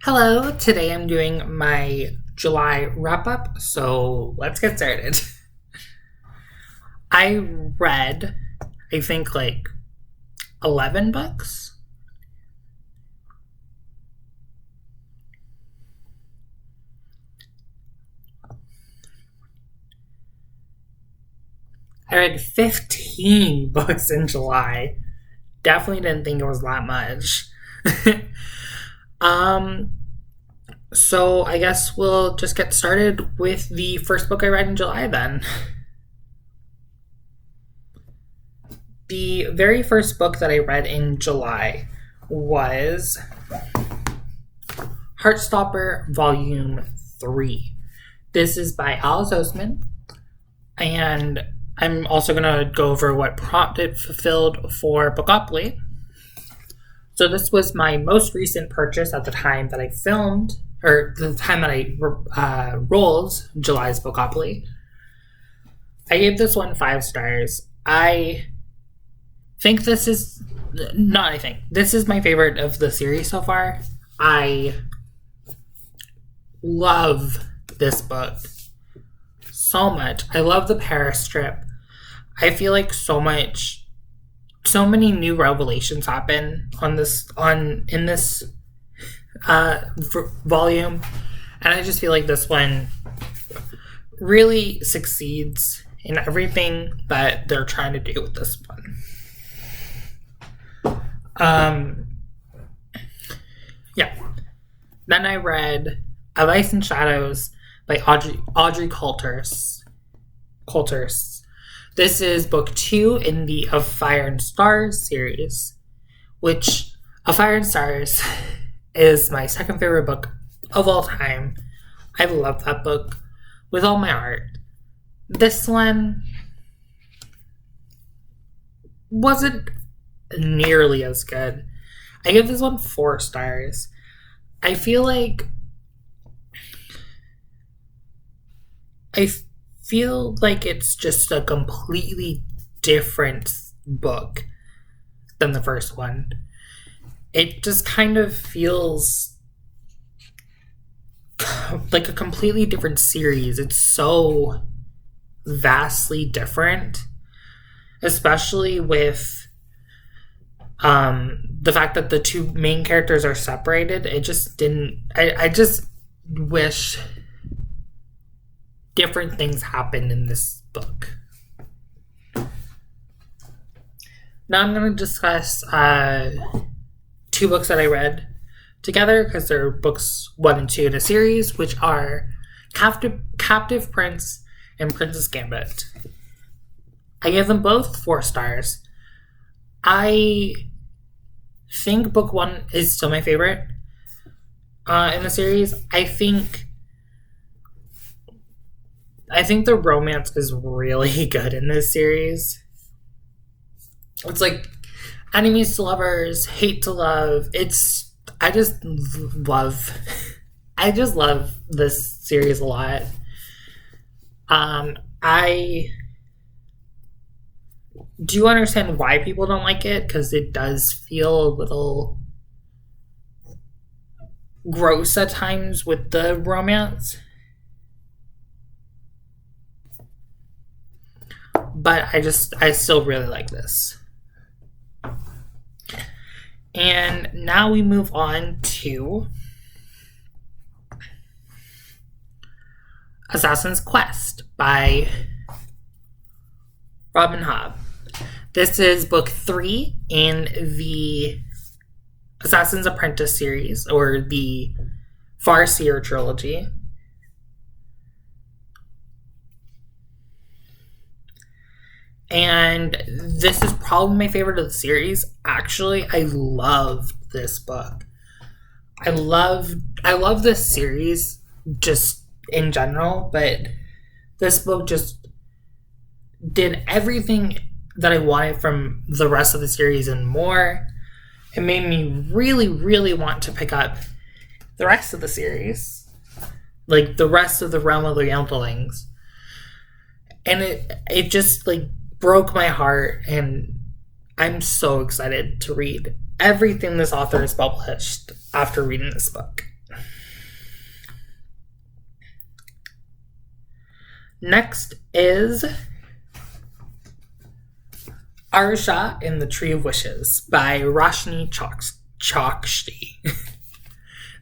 Hello, today I'm doing my July wrap up, so let's get started. I read, I think, like 11 books. I read 15 books in July. Definitely didn't think it was that much. um, so I guess we'll just get started with the first book I read in July then. The very first book that I read in July was Heartstopper Volume 3. This is by Alice Oseman, and I'm also going to go over what prompt it fulfilled for Bookopoly. So this was my most recent purchase at the time that I filmed, or the time that I rolled July's Bookopoly. I gave this one 5 stars. This is my favorite of the series so far. I love this book so much. I love the Paris strip. I feel like so many new revelations happen in this volume, and I just feel like this one really succeeds in everything that they're trying to do with this one. Then I read A Vice in Shadows by Audrey Coulters. This is book 2 in the Of Fire and Stars series, which Of Fire and Stars is my second favorite book of all time. I love that book with all my heart. This one wasn't nearly as good. I give this one 4 stars. I feel like it's just a completely different book than the first one. It just kind of feels like a completely different series. It's so vastly different, especially with the fact that the two main characters are separated. I just wish different things happened in this book. Now I'm going to discuss 2 books that I read together because they're books 1 and 2 in a series, which are Captive Prince and Princess Gambit. I gave them both 4 stars. I think book 1 is still my favorite in the series. I think the romance is really good in this series. It's like enemies to lovers, hate to love. I just love this series a lot. I do understand why people don't like it, because it does feel a little gross at times with the romance. But I still really like this. And now we move on to Assassin's Quest by Robin Hobb. This is book 3 in the Assassin's Apprentice series, or the Farseer trilogy. And this is probably my favorite of the series. Actually, I love this book. I love this series just in general, but this book just did everything that I wanted from the rest of the series and more. It made me really, really want to pick up the rest of the series, like the rest of the Realm of the Younglings. And it just like broke my heart, and I'm so excited to read everything this author has published after reading this book. Next is Arusha in the Tree of Wishes by Roshni Chokshi.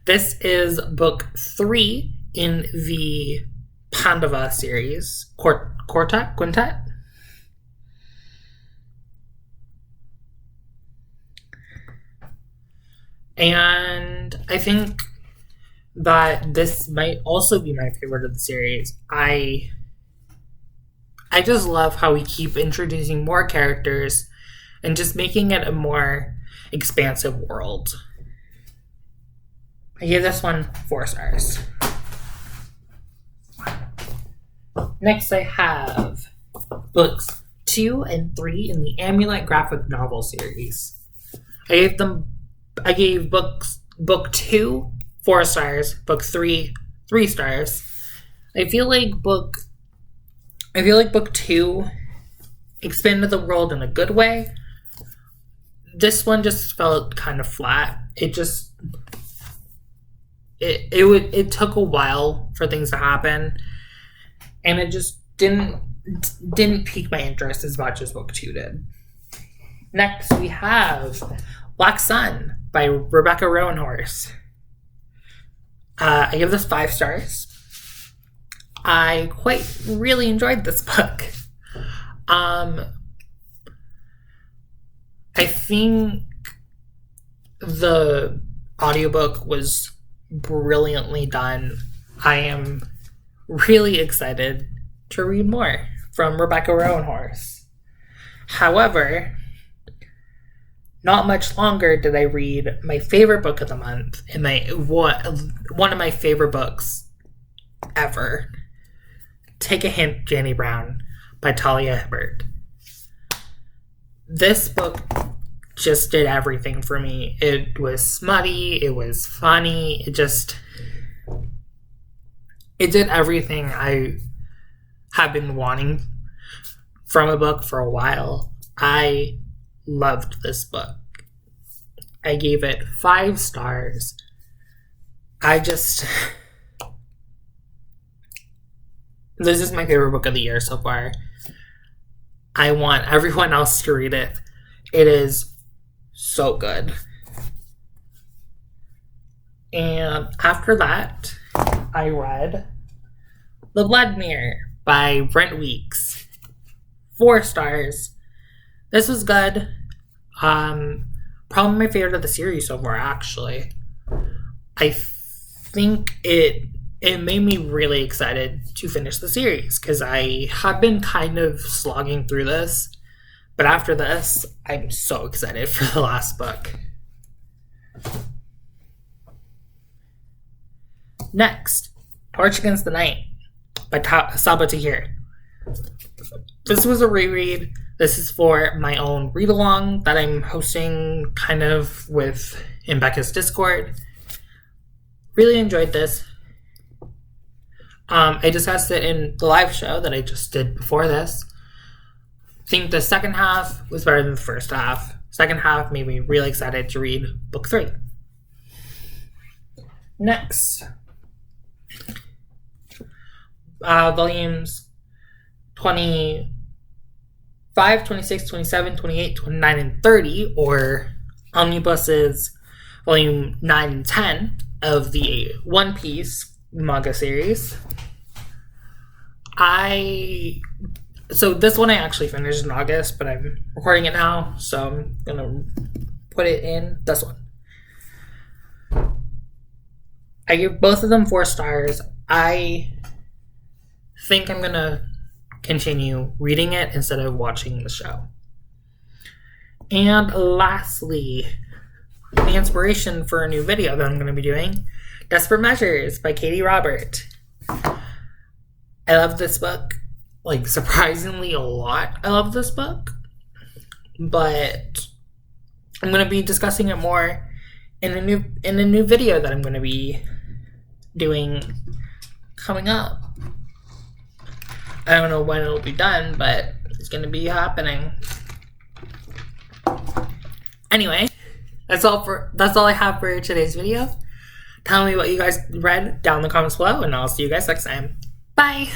This is book 3 in the Pandava series. Quintet? And I think that this might also be my favorite of the series. I just love how we keep introducing more characters and just making it a more expansive world. I gave this one 4 stars. Next, I have books 2 and 3 in the Amulet graphic novel series. I gave book 2 4 stars, book 3 3 stars. I feel like book 2 expanded the world in a good way. This one just felt kind of flat. It took a while for things to happen, and it just didn't pique my interest as much as book 2 did. Next, we have Black Sun by Rebecca Roanhorse. I give this 5 stars. I really enjoyed this book. I think the audiobook was brilliantly done. I am really excited to read more from Rebecca Roanhorse. However, not much longer did I read my favorite book of the month and one of my favorite books ever. Take a Hint, Janny Brown by Talia Hibbert. This book just did everything for me. It was smutty, it was funny, it did everything I have been wanting from a book for a while. I loved this book. I gave it 5 stars. This is my favorite book of the year so far. I want everyone else to read it. It is so good. And after that, I read The Blood Mirror by Brent Weeks. 4 stars. This was good. Probably my favorite of the series so far, actually. I think it made me really excited to finish the series because I have been kind of slogging through this. But after this, I'm so excited for the last book. Next, Torch Against the Night by Sabaa Tahir. This was a reread. This is for my own read-along that I'm hosting kind of in Becca's Discord. Really enjoyed this. I discussed it in the live show that I just did before this. I think the second half was better than the first half. Second half made me really excited to read book 3. Next, volumes 25, 26, 27, 28, 29, and 30, or omnibuses volume 9 and 10 of the One Piece manga series. So this one I actually finished in August, but I'm recording it now, so I'm gonna put it in this one. I give both of them 4 stars. I think I'm gonna continue reading it instead of watching the show. And lastly, the inspiration for a new video that I'm going to be doing, Desperate Measures by Katie Robert. I love this book, surprisingly a lot. I love this book, but I'm going to be discussing it more in a new video that I'm going to be doing coming up. I don't know when it'll be done, but it's going to be happening. Anyway, that's all I have for today's video. Tell me what you guys read down in the comments below, and I'll see you guys next time. Bye!